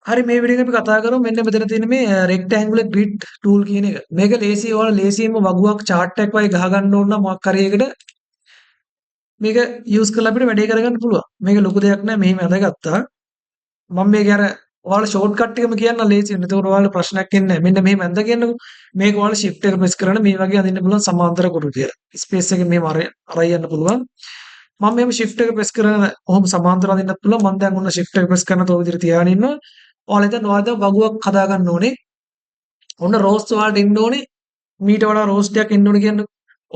හරි මේ වීඩියෝ එක අපි කතා කරමු මෙන්න මෙතන තියෙන මේ rectangular grid tool කියන එක. මේක ලේසියි ඔයාලා ලේසියෙන්ම වගුවක් chart එකක් වගේ ගහ ගන්න ඕන නම් මොකක් හරි එකකට මේක use කරලා අපිට වැඩේ කරගන්න පුළුවන්. මේක ලොකු දෙයක් නෑ මෙහෙම ඇඳගත්තා. මම මේක අර ඔයාලා ෂෝට් කට් එකම කියන්න ලේසියෙන්. එතකොට ඔයාලා ප්‍රශ්නයක් එන්නේ නැහැ. මෙන්න මෙහෙම ඇඳ කියන්නකෝ. මේක ඔයාලා shift එක press කරන මේ වගේ අදින්න පුළුවන් සමාන්තර කොටු කියලා. space එකෙන් මෙහෙම අරයි යන්න පුළුවන්. මම මෙහෙම shift එක press කරන ඔහොම සමාන්තර අදින්නත් පුළුවන්. මම දැන් ඔන්න shift එක press කරනකොට ඔය විදිහට තියාගෙන ඉන්නවා. ඔයාලා දැන් වගුවක් හදා ගන්න ඕනේ. ඔන්න roast වලට එන්න ඕනේ. මීට වඩා roast එකක් එන්න ඕනේ කියන්නේ.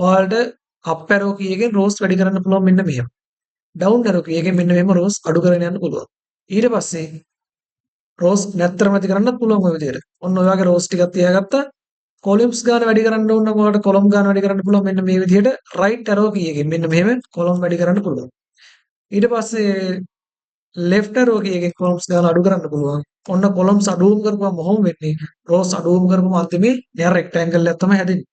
ඔයාලට up arrow key එකෙන් roast වැඩි කරන්න පුළුවන් මෙන්න මෙහෙම. down arrow key එකෙන් මෙන්න මෙහෙම roast අඩු කරගෙන යන්න පුළුවන්. ඊට පස්සේ roast නැත්තරම ඇති කරන්නත් පුළුවන් ඔය විදිහට. ඔන්න ඔය වගේ roast ටිකක් තියාගත්තා. columns ගාන වැඩි කරන්න ඕන නම් ඔයාලට column ගාන වැඩි කරන්න පුළුවන් මෙන්න මේ විදිහට right arrow key එකෙන් මෙන්න මෙහෙම column වැඩි කරන්න පුළුවන්. ඊට පස්සේ left arrow key එකෙන් columns ගාන අඩු කරන්න පුළුවන්. ඔන්න columns අඩුවම කරපුවම මොහොම වෙන්නේ rows අඩුවම කරපුවම අන්තිමේ නිකන් rectangle එකක් තමයි හැදෙන්නේ.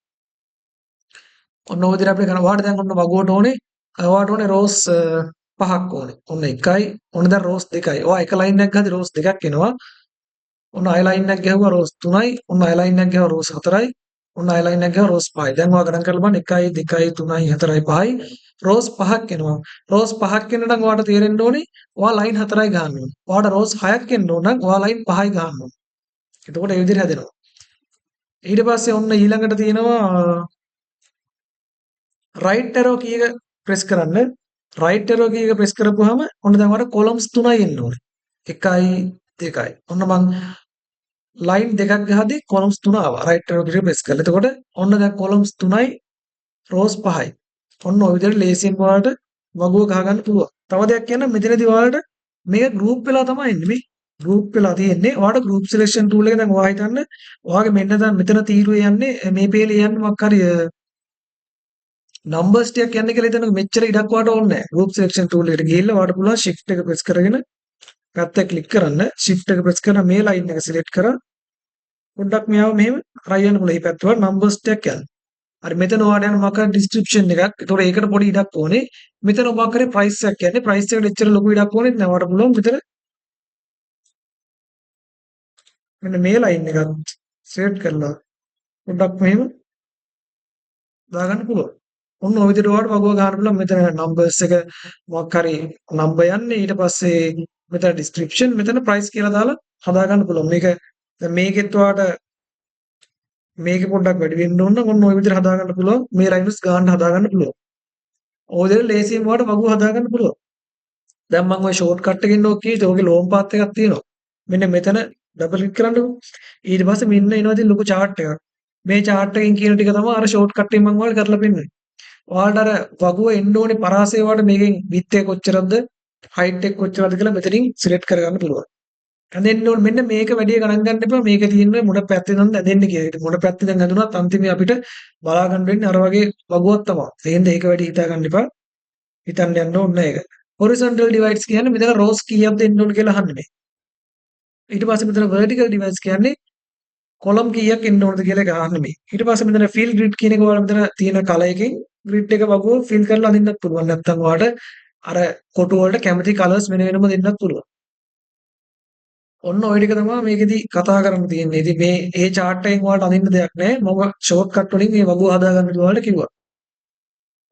ඔන්න ඔය විදිහට අපිට කරන වාට දැන් ඔන්න වගුවට ඕනේ ඔයාට ඕනේ rows 5ක් ඕනේ. ඔන්න 1යි ඔන්න දැන් rows 2යි. ඔයා එක line එකක් ගහද්දි rows 2ක් එනවා. ඔන්න අය line එකක් ගැහුවා rows 3යි. ඔන්න අය line එකක් ගැහුවා rows 4යි. ඔන්න අය line එකක් ගැහුවා rows 5යි. දැන් ඔයා ගණන් කරලා බලන්න 1යි 2යි 3යි 4යි 5යි rows 5ක් එනවා. rows 5ක් එන්න නම් ඔයාට තේරෙන්න ඕනේ ඔයා line 4යි ගහන්න ඕනේ. ඔයාට rows 6ක් එන්න ඕන නම් ඔයා line 5යි ගහන්න ඕනේ. එතකොට ඒ විදිහට හැදෙනවා. ඊට පස්සේ ඔන්න ඊළඟට තියෙනවා right arrow key එක press කරන්න. right arrow key එක press කරපුවාම ඔන්න දැන් ඔයාලට columns 3යි එන්න ඕනේ. 1යි 2යි. ඔන්න මං line දෙකක් ගහද්දි columns 3 ආවා. right arrow key එක press කරලා. එතකොට ඔන්න දැන් columns 3යි rows 5යි. ඔන්න ඔය විදිහට ලේසියෙන් ඔයාලට වගුව ගහ ගන්න පුළුවන්. තව දෙයක් කියන්න මෙතනදී ඔයාලට මේක group වෙලා තමයි එන්නේ මේ. group වෙලා තියෙන්නේ. ඔයාලට group selection tool එක දැන් ඔයා හිතන්න ඔයාගේ මෙන්න දැන් මෙතන තීරුවේ යන්නේ මේ පේලේ යන්නේ මොකක් හරි numbers ටිකක් යන්නේ කියලා හිතන්නකො මෙච්චර ඉඩක් වාට ඕනේ නැහැ. group selection tool එකට ගිහිල්ලා ඔයාලට පුළුවන් shift එක press කරගෙන පැත්ත ක්ලික් කරන්න. shift එක press කරලා මේ line එක select කරා. පොඩ්ඩක් මෙයාව මෙහෙම try යන්න පුළුවන්. මේ පැත්ත වල numbers ටිකක් යන්න. හරි මෙතන ඔයාලට යන මොකක් හරි description එකක්. ඒතකොට ඒකට පොඩි ඉඩක් ඕනේ. මෙතන මොකක් හරි price එකක් කියන්නේ. price එකට එච්චර ලොකු ඉඩක් ඕනෙත් නැහැ. ඔයාලට පුළුවන් මෙතන මෙන්න මේ line එකත් select කරලා පොඩ්ඩක් මෙහෙම දාගන්න පුළුවන්. ඔන්න ඔය විදිහට ඔයාලට වගුව ගන්න පුළුවන්. මෙතන numbers එක මොකක් හරි number යන්නේ. ඊට පස්සේ මෙතන description මෙතන price කියලා දාලා හදා ගන්න පුළුවන්. මේක දැන් මේකෙත් ඔයාලට මේක පොඩ්ඩක් වැඩි වෙන්න ඕන නම් ඔන්න ඔය විදිහට හදා ගන්න පුළුවන්. මේ lines ගන්න හදා ගන්න පුළුවන්. ඔය විදිහට ලේසියෙන් ඔයාලට වගුව හදා ගන්න පුළුවන්. දැන් මම ওই ෂෝට් කට් එකෙන් ඕක කීවිද ඔගේ ලෝම් පාත් එකක් තියෙනවා. මෙන්න මෙතන ඩබල් ක්ලික් කරන්නකෝ. ඊට පස්සේ මෙන්න එනවා ඉතින් ලොකු chart එකක්. මේ chart එකෙන් කියන ටික තමයි අර ෂෝට් කට් එකෙන් මම ඔයාලට කරලා පෙන්නන්නේ. ඔයාලට අර වගුව එන්න ඕනේ පරාසය වලට මේකෙන් width එක කොච්චරද height එක කොච්චරද කියලා මෙතනින් select කරගන්න පුළුවන්. ඇඳෙන්න ඕනේ මෙන්න මේක වැඩි ගණන් ගන්න එපා. මේක තියෙන්නේ මොන පැත්තේ නම් ඇඳෙන්න කියලා. ඒක මොන පැත්තේ දැන් ඇඳුනත් අන්තිමේ අපිට බලා ගන්න වෙන්නේ අර වගේ වගුවක් තමයි. එහෙනම් ඒක වැඩි හිතා ගන්න එපා. හිතන්න යන්න ඕනේ නැහැ ඒක. horizontal divides කියන්නේ මෙතන rows කීයක් දෙන්න ඕන කියලා අහන්නේ මේ. ඊට පස්සේ මෙතන vertical divides කියන්නේ column කීයක් එන්න ඕනද කියලා එක අහන්නේ මේ. ඊට පස්සේ මෙතන fill grid කියන එක ඔයාලා මෙතන තියෙන color එකෙන් grid එක වගුව fill කරලා අඳින්නත් පුළුවන්. නැත්නම් ඔයාලට අර කොටු වලට කැමති colors වෙන වෙනම දෙන්නත් පුළුවන්. ඔන්න ඔය ටික තමයි මේකෙදි කතා කරන්න තියෙන්නේ. ඉතින් මේ chart එකෙන් ඔයාලට අඳින්න දෙයක් නැහැ. මම short cut වලින් මේ වගුව හදාගන්න ඔයාලට කිව්වා.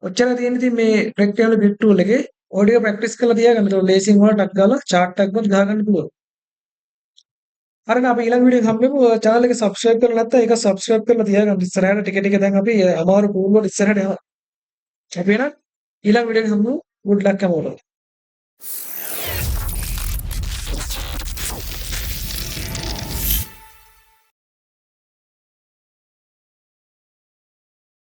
ඔච්චර තියෙන ඉතින් මේ rectangular grid tool එකේ ඔය ටික ප්‍රැක්ටිස් කරලා තියාගන්න. ඒක ලේසියෙන් ඔයාලට ටක් ගාලා chart එකක්වත් ගහගන්න පුළුවන්. හරිද අපි ඊළඟ වීඩියෝ එක හම්බෙමු. channel එක subscribe කරලා නැත්නම් ඒක subscribe කරලා තියාගන්න. ඉස්සරහට ටික ටික දැන් අපි අමාරු පුරුදු වල ඉස්සරහට යනවා. අපි එහෙනම් ඊළඟ වීඩියෝ එක හම්බෙමු. good luck හැමෝටම.